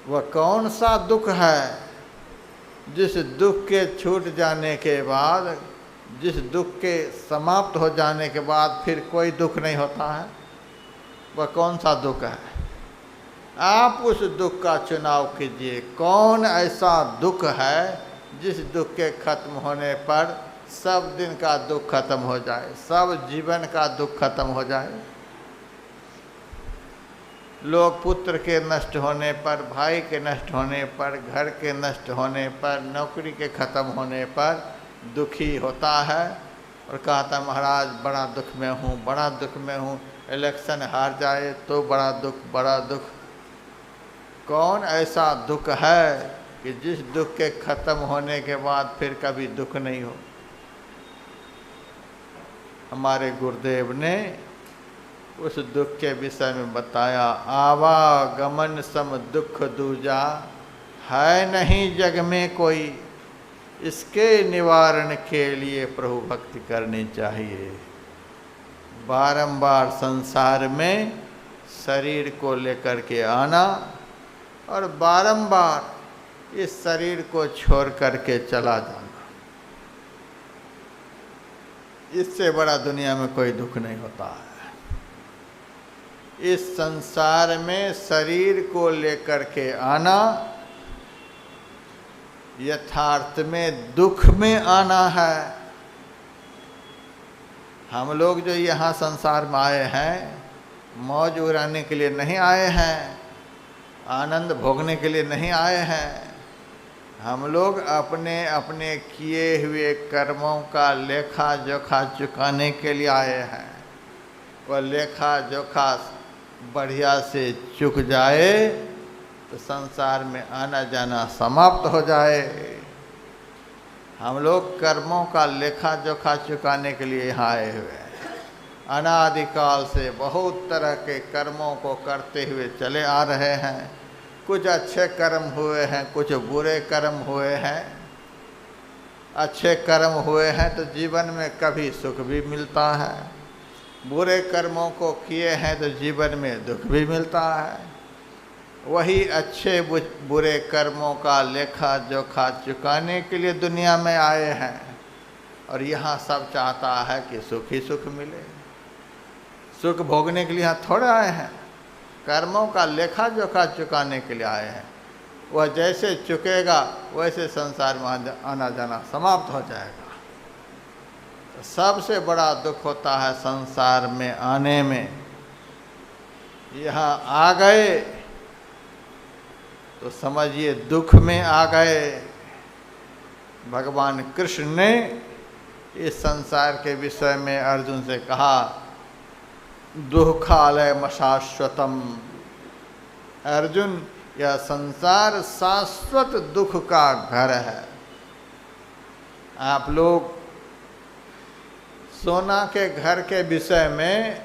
वह कौन सा दुख है जिस दुख के छूट जाने के बाद, जिस दुख के समाप्त हो जाने के बाद फिर कोई दुख नहीं होता है? वह कौन सा दुख है? आप उस दुख का चुनाव कीजिए। कौन ऐसा दुख है जिस दुख के खत्म होने पर सब दिन का दुख खत्म हो जाए, सब जीवन का दुख खत्म हो जाए? लोग पुत्र के नष्ट होने पर, भाई के नष्ट होने पर, घर के नष्ट होने पर, नौकरी के खत्म होने पर दुखी होता है और कहता महाराज बड़ा दुख में हूँ, बड़ा दुख में हूँ, इलेक्शन हार जाए तो बड़ा दुख, बड़ा दुख। कौन ऐसा दुख है कि जिस दुख के खत्म होने के बाद फिर कभी दुख नहीं हो? हमारे गुरुदेव ने उस दुख के विषय में बताया, आवागमन सम दुख दूजा, है नहीं जग में कोई, इसके निवारण के लिए प्रभु भक्ति करनी चाहिए। बारंबार संसार में शरीर को लेकर के आना और बारंबार इस शरीर को छोड़ करके चला जाना, इससे बड़ा दुनिया में कोई दुख नहीं होता है। इस संसार में शरीर को लेकर के आना यथार्थ में दुख में आना है। हम लोग जो यहाँ संसार में आए हैं, मौज उड़ाने के लिए नहीं आए हैं, आनंद भोगने के लिए नहीं आए हैं। हम लोग अपने अपने किए हुए कर्मों का लेखा जोखा चुकाने के लिए आए हैं। वह लेखा जोखा बढ़िया से चुक जाए तो संसार में आना जाना समाप्त हो जाए। हम लोग कर्मों का लेखा जोखा चुकाने के लिए यहाँ आए हुए हैं। अनादिकाल से बहुत तरह के कर्मों को करते हुए चले आ रहे हैं। कुछ अच्छे कर्म हुए हैं, कुछ बुरे कर्म हुए हैं। अच्छे कर्म हुए हैं तो जीवन में कभी सुख भी मिलता है, बुरे कर्मों को किए हैं तो जीवन में दुख भी मिलता है। वही अच्छे बुरे कर्मों का लेखा जोखा चुकाने के लिए दुनिया में आए हैं और यहाँ सब चाहता है कि सुख ही सुख मिले। सुख भोगने के लिए यहाँ थोड़े आए हैं, कर्मों का लेखा जोखा चुकाने के लिए आए हैं। वह जैसे चुकेगा वैसे संसार में आना जाना समाप्त हो जाएगा। तो सबसे बड़ा दुख होता है संसार में आने में। यहाँ आ गए तो समझिए दुख में आ गए। भगवान कृष्ण ने इस संसार के विषय में अर्जुन से कहा, दुःखालयम शाश्वतम। अर्जुन, यह संसार शाश्वत दुख का घर है। आप लोग सोना के घर के विषय में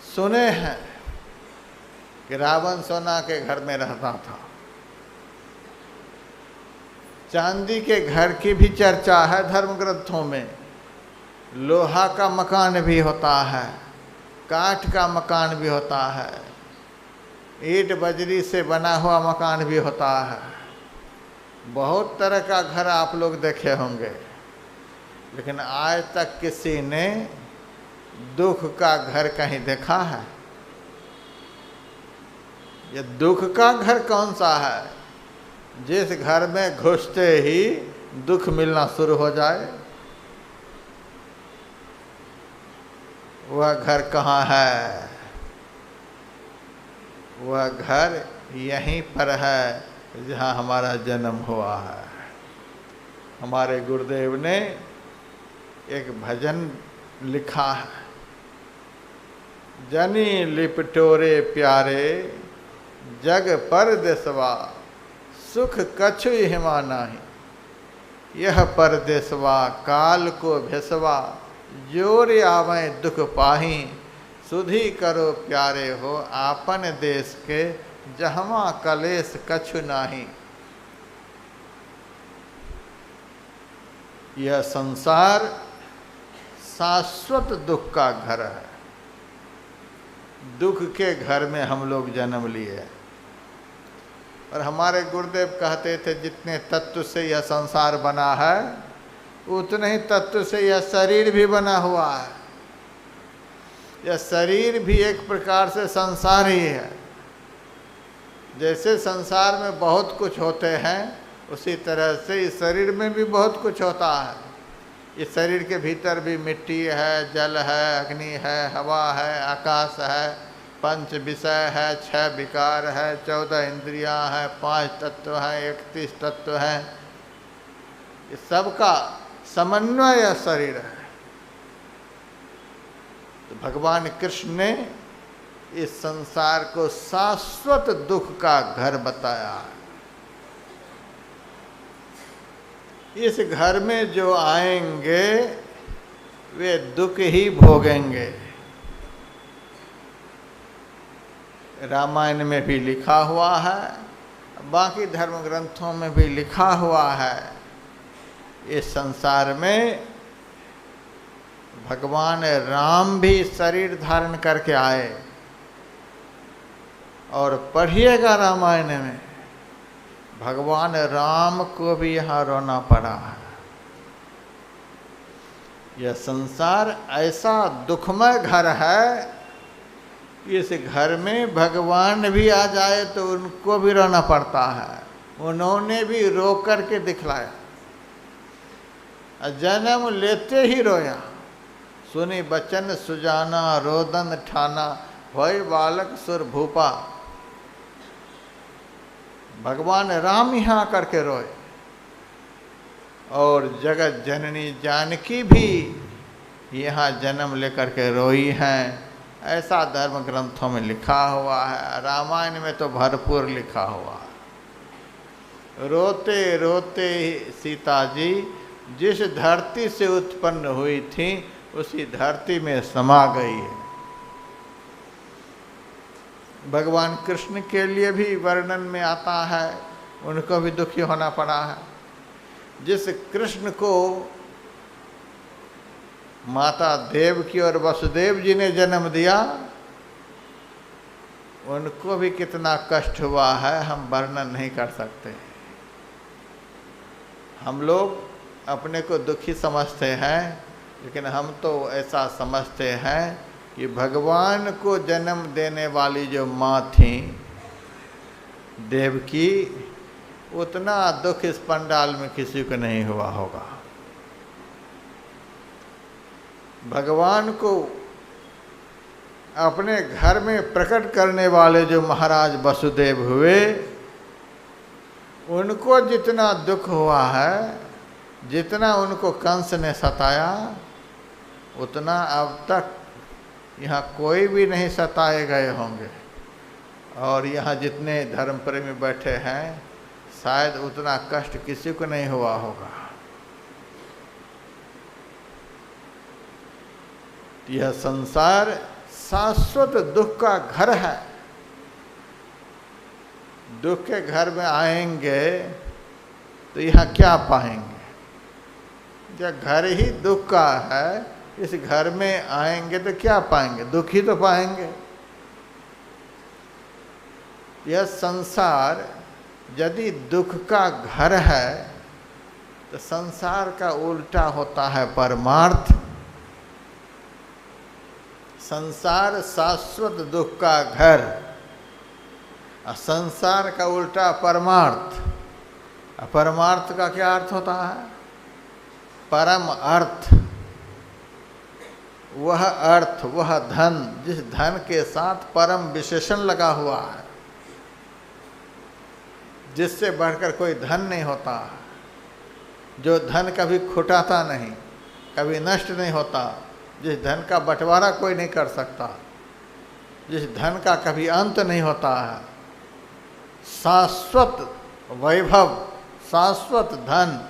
सुने हैं कि रावण सोना के घर में रहता था। चांदी के घर की भी चर्चा है धर्म ग्रंथों में। लोहा का मकान भी होता है, काठ का मकान भी होता है, ईंट बजरी से बना हुआ मकान भी होता है। बहुत तरह का घर आप लोग देखे होंगे, लेकिन आज तक किसी ने दुख का घर कहीं देखा है? ये दुख का घर कौन सा है? जिस घर में घुसते ही दुख मिलना शुरू हो जाए, वह घर कहाँ है? वह घर यहीं पर है जहाँ हमारा जन्म हुआ है। हमारे गुरुदेव ने एक भजन लिखा है, जनी लिपटोरे प्यारे जग परदेसवा, सुख कछु हिमा नाही। यह परदेसवा काल को भेसवा, जोर आवे दुख पाही। सुधी करो प्यारे हो आपन देश के, जहमा कलेश कछु नाही। यह संसार शाश्वत दुख का घर है। दुख के घर में हम लोग जन्म लिए। और हमारे गुरुदेव कहते थे जितने तत्व से यह संसार बना है उतने ही तत्व से यह शरीर भी बना हुआ है। यह शरीर भी एक प्रकार से संसार ही है। जैसे संसार में बहुत कुछ होते हैं उसी तरह से इस शरीर में भी बहुत कुछ होता है। इस शरीर के भीतर भी मिट्टी है, जल है, अग्नि है, हवा है, आकाश है, पंच विषय है, 6 विकार है, 14 इंद्रियां हैं, 5 तत्व हैं, 31 तत्व हैं। इस सब का समन्वय यह शरीर है। तो भगवान कृष्ण ने इस संसार को शाश्वत दुख का घर बताया है। इस घर में जो आएंगे वे दुख ही भोगेंगे। रामायण में भी लिखा हुआ है, बाकी धर्म ग्रंथों में भी लिखा हुआ है। इस संसार में भगवान राम भी शरीर धारण करके आए। और पढ़िएगा रामायण में, भगवान राम को भी यहाँ रोना पड़ा है। यह संसार ऐसा दुखमय घर है, इस घर में भगवान भी आ जाए तो उनको भी रोना पड़ता है। उन्होंने भी रो करके दिखलाया, जन्म लेते ही रोया। सुनी बचन सुजाना, रोदन ठाना, भय बालक सुर भूपा। भगवान राम यहाँ करके रोए। और जगत जननी जानकी भी यहाँ जन्म लेकर के रोई हैं, ऐसा धर्म ग्रंथों में लिखा हुआ है। रामायण में तो भरपूर लिखा हुआ है। रोते रोते सीता जी जिस धरती से उत्पन्न हुई थी उसी धरती में समा गई है। भगवान कृष्ण के लिए भी वर्णन में आता है, उनको भी दुखी होना पड़ा है। जिस कृष्ण को माता देवकी और वसुदेव जी ने जन्म दिया, उनको भी कितना कष्ट हुआ है हम वर्णन नहीं कर सकते। हम लोग अपने को दुखी समझते हैं, लेकिन हम तो ऐसा समझते हैं कि भगवान को जन्म देने वाली जो माँ थी देवकी, उतना दुख इस पंडाल में किसी को नहीं हुआ होगा। भगवान को अपने घर में प्रकट करने वाले जो महाराज वसुदेव हुए, उनको जितना दुख हुआ है, जितना उनको कंस ने सताया, उतना अब तक यहाँ कोई भी नहीं सताए गए होंगे। और यहाँ जितने धर्म प्रेमी बैठे हैं, शायद उतना कष्ट किसी को नहीं हुआ होगा। यह संसार शाश्वत दुख का घर है। दुख के घर में आएंगे तो यहाँ क्या पाएंगे? जब घर ही दुख का है, इस घर में आएंगे तो क्या पाएंगे? दुख ही तो पाएंगे। यह संसार यदि दुख का घर है तो संसार का उल्टा होता है परमार्थ। संसार शाश्वत दुख का घर, और संसार का उल्टा परमार्थ। परमार्थ का क्या अर्थ होता है? परम अर्थ। वह अर्थ, वह धन, जिस धन के साथ परम विशेषण लगा हुआ है, जिससे बढ़कर कोई धन नहीं होता, जो धन कभी खुटाता नहीं, कभी नष्ट नहीं होता, जिस धन का बंटवारा कोई नहीं कर सकता, जिस धन का कभी अंत नहीं होता है। शाश्वत वैभव, शाश्वत धन,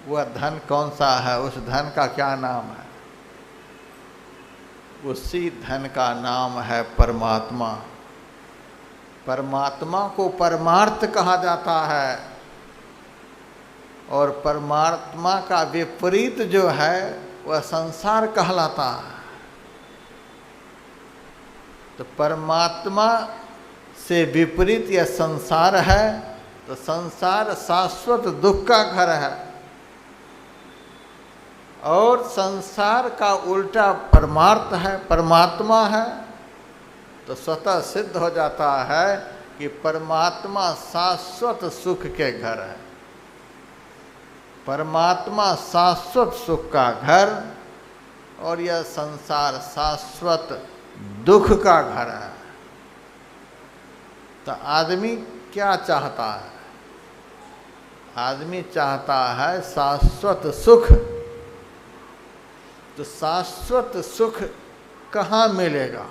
वह धन कौन सा है? उस धन का क्या नाम है? उसी धन का नाम है परमात्मा। परमात्मा को परमार्थ कहा जाता है, और परमात्मा का विपरीत जो है वह संसार कहलाता है। तो परमात्मा से विपरीत यह संसार है तो संसार शाश्वत दुख का घर है, और संसार का उल्टा परमार्थ है, परमात्मा है। तो स्वतः सिद्ध हो जाता है कि परमात्मा शाश्वत सुख के घर है, परमात्मा शाश्वत सुख का घर, और यह संसार शाश्वत दुख का घर है। तो आदमी क्या चाहता है? आदमी चाहता है शाश्वत सुख। तो शाश्वत सुख कहाँ मिलेगा?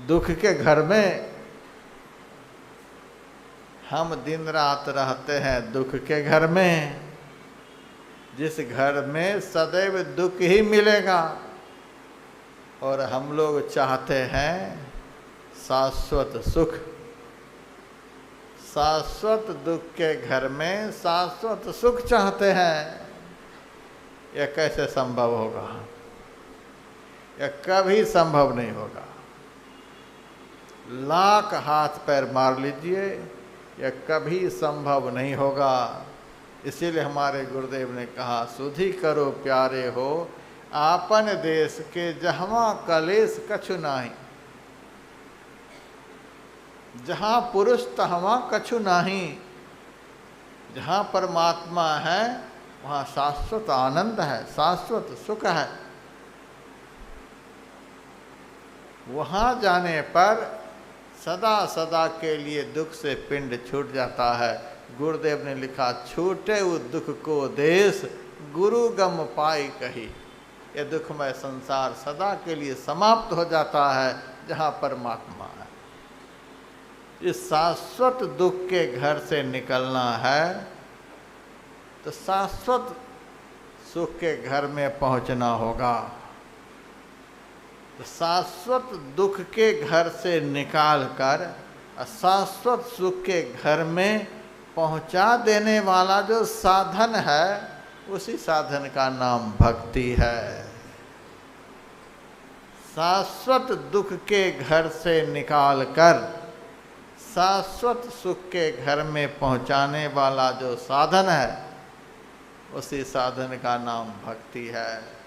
दुख के घर में। हम दिन रात रहते हैं दुख के घर में, जिस घर में सदैव दुख ही मिलेगा, और हम लोग चाहते हैं शाश्वत सुख। शाश्वत दुख के घर में शाश्वत सुख चाहते हैं। यह कैसे संभव होगा? यह कभी संभव नहीं होगा। लाख हाथ पैर मार लीजिए, यह कभी संभव नहीं होगा। इसीलिए हमारे गुरुदेव ने कहा, सुधि करो प्यारे हो आपन देश के, जहाँ कलेश कछु नाही। जहाँ पुरुष तहाँ कछु नाही। जहाँ परमात्मा है वहाँ शाश्वत आनंद है, शाश्वत सुख है। वहाँ जाने पर सदा सदा के लिए दुख से पिंड छूट जाता है। गुरुदेव ने लिखा, छूटे उस दुख को देश, गुरु गम पाई कही। यह दुखमय संसार सदा के लिए समाप्त हो जाता है जहाँ परमात्मा है। इस शाश्वत दुख के घर से निकलना है तो शाश्वत सुख के घर में पहुँचना होगा। तो शाश्वत दुख के घर से निकाल कर शाश्वत सुख के घर में पहुंचा देने वाला जो साधन है, उसी साधन का नाम भक्ति है। शाश्वत दुख के घर से निकाल कर शाश्वत सुख के घर में पहुंचाने वाला जो साधन है, उसी साधन का नाम भक्ति है।